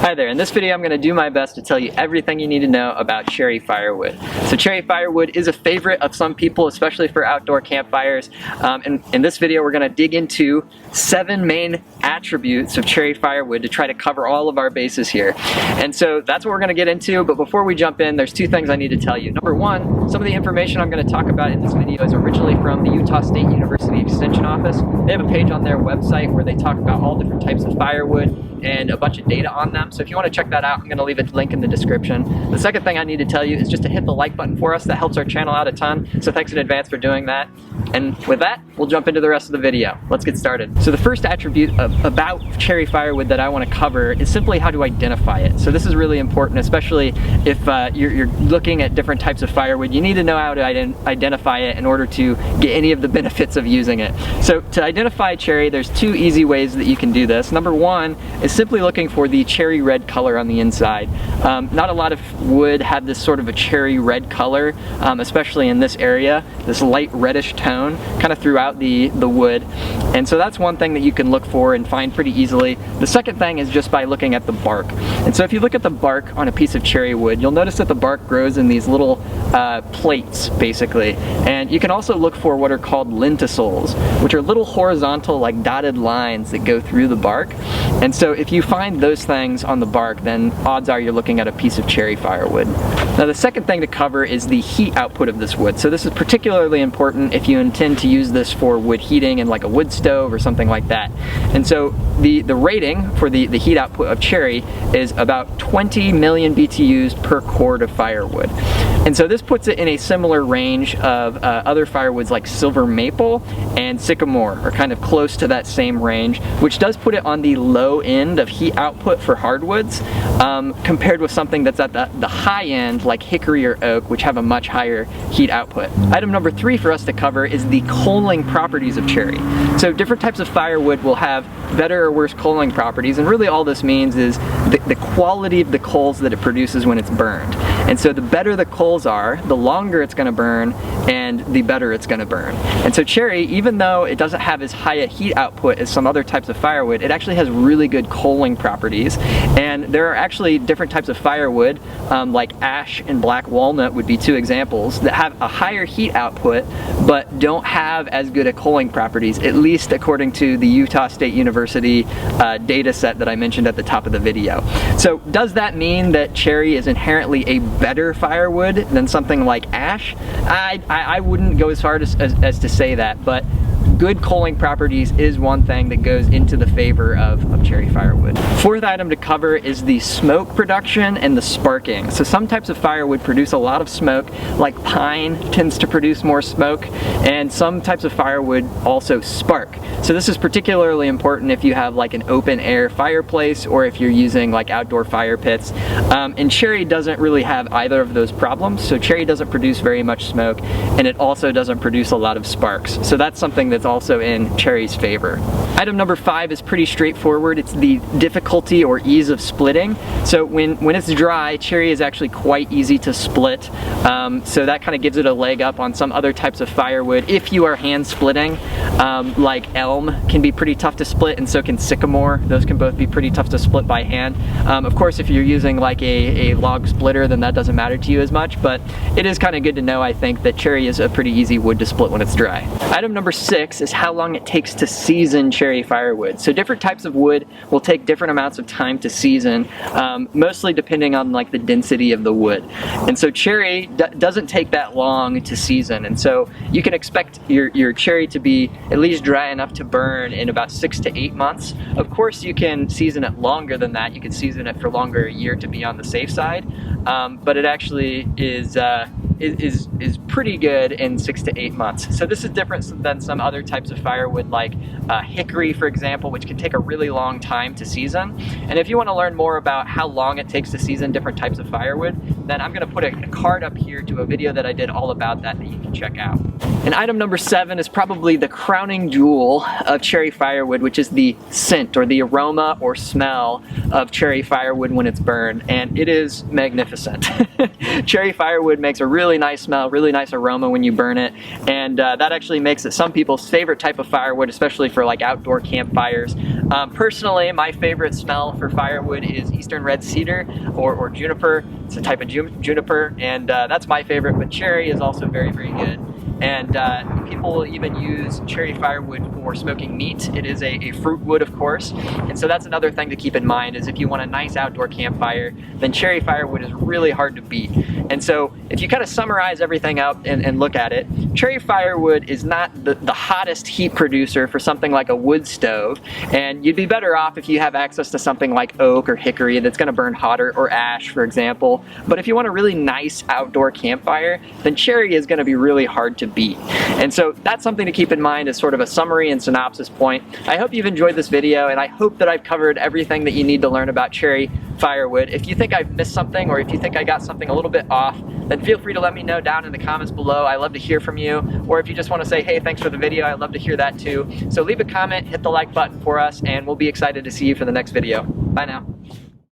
Hi there, in this video I'm going to do my best to tell you everything you need to know about cherry firewood. So cherry firewood is a favorite of some people, especially for outdoor campfires. And in this video we're going to dig into 7 main attributes of cherry firewood to try to cover all of our bases here. And so that's what we're going to get into, but before we jump in, there's 2 things I need to tell you. Number 1, some of the information I'm going to talk about in this video is originally from the Utah State University Extension Office. They have a page on their website where they talk about all different types of firewood and a bunch of data on them. So if you want to check that out, I'm going to leave a link in the description. The second thing I need to tell you is just to hit the like button for us. That helps our channel out a ton. So thanks in advance for doing that. And with that, we'll jump into the rest of the video. Let's get started. So the first attribute about cherry firewood that I want to cover is simply how to identify it. So this is really important, especially if you're looking at different types of firewood. You need to know how to identify it in order to get any of the benefits of using it. So to identify cherry, there's 2 easy ways that you can do this. Number 1 is simply looking for the cherry red color on the inside. Not a lot of wood have this sort of a cherry red color, especially in this area, this light reddish tone kind of throughout the wood. And so that's one thing that you can look for and find pretty easily. The second thing is just by looking at the bark. And so if you look at the bark on a piece of cherry wood, you'll notice that the bark grows in these little plates, basically. And you can also look for what are called lenticels, which are little horizontal, like dotted lines that go through the bark. And so if you find those things on the bark, then odds are you're looking at a piece of cherry firewood. Now the second thing to cover is the heat output of this wood. So this is particularly important if you intend to use this for wood heating in like a wood stove or something like that. And so the rating for the heat output of cherry is about 20 million BTUs per cord of firewood. And so this puts it in a similar range of other firewoods like silver maple and sycamore, are kind of close to that same range, which does put it on the low end of heat output for hardwoods, compared with something that's at the high end like hickory or oak, which have a much higher heat output. Item number 3 for us to cover is the coaling properties of cherry. So different types of firewood will have better or worse coaling properties, and really all this means is the quality of the coals that it produces when it's burned. And so the better the coals are, the longer it's going to burn and the better it's going to burn. And so cherry, even though it doesn't have as high a heat output as some other types of firewood, it actually has really good coaling properties. And there are actually different types of firewood, like ash and black walnut would be 2 examples, that have a higher heat output but don't have as good a coaling properties, at least according to the Utah State University data set that I mentioned at the top of the video. So does that mean that cherry is inherently a better firewood than something like ash? I wouldn't go as far as to say that, but good coaling properties is one thing that goes into the favor of cherry firewood. 4th item to cover is the smoke production and the sparking. So some types of firewood produce a lot of smoke, like pine tends to produce more smoke, and some types of firewood also spark. So this is particularly important if you have like an open air fireplace or if you're using like outdoor fire pits. And cherry doesn't really have either of those problems. So cherry doesn't produce very much smoke, and it also doesn't produce a lot of sparks. So that's something that's also in cherry's favor. Item number 5 is pretty straightforward. It's the difficulty or ease of splitting. So when it's dry, cherry is actually quite easy to split. So that kind of gives it a leg up on some other types of firewood. If you are hand splitting, like elm can be pretty tough to split, and so can sycamore. Those can both be pretty tough to split by hand. Of course, if you're using like a log splitter, then that doesn't matter to you as much, but it is kind of good to know, I think, that cherry is a pretty easy wood to split when it's dry. Item number 6 is how long it takes to season cherry firewood. So different types of wood will take different amounts of time to season, mostly depending on like the density of the wood. And so cherry doesn't take that long to season, and so you can expect your cherry to be at least dry enough to burn in about 6 to 8 months. Of course, you can season it longer than that. You can season it for longer, a year, to be on the safe side, but it actually is pretty good in 6 to 8 months. So this is different than some other types of firewood like hickory, for example, which can take a really long time to season. And if you want to learn more about how long it takes to season different types of firewood, then I'm going to put a card up here to a video that I did all about that you can check out. And item number 7 is probably the crowning jewel of cherry firewood, which is the scent or the aroma or smell of cherry firewood when it's burned, and it is magnificent. Cherry firewood makes a really nice smell, really nice aroma when you burn it, and that actually makes it some people's favorite type of firewood, especially for like outdoor campfires. Personally, my favorite smell for firewood is eastern red cedar or juniper. It's a type of juniper, and that's my favorite, but cherry is also very, very good. And people will even use cherry firewood for smoking meat. It is a fruit wood, of course, and so that's another thing to keep in mind is if you want a nice outdoor campfire, then cherry firewood is really hard to beat. And so if you kind of summarize everything up and look at it, cherry firewood is not the hottest heat producer for something like a wood stove, and you'd be better off if you have access to something like oak or hickory that's going to burn hotter, or ash, for example. But if you want a really nice outdoor campfire, then cherry is going to be really hard to beat. And so that's something to keep in mind as sort of a summary and synopsis point. I hope you've enjoyed this video, and I hope that I've covered everything that you need to learn about cherry firewood. If you think I've missed something, or if you think I got something a little bit off, then feel free to let me know down in the comments below. I love to hear from you. Or if you just want to say, hey, thanks for the video, I'd love to hear that too. So leave a comment, hit the like button for us, and we'll be excited to see you for the next video. Bye now.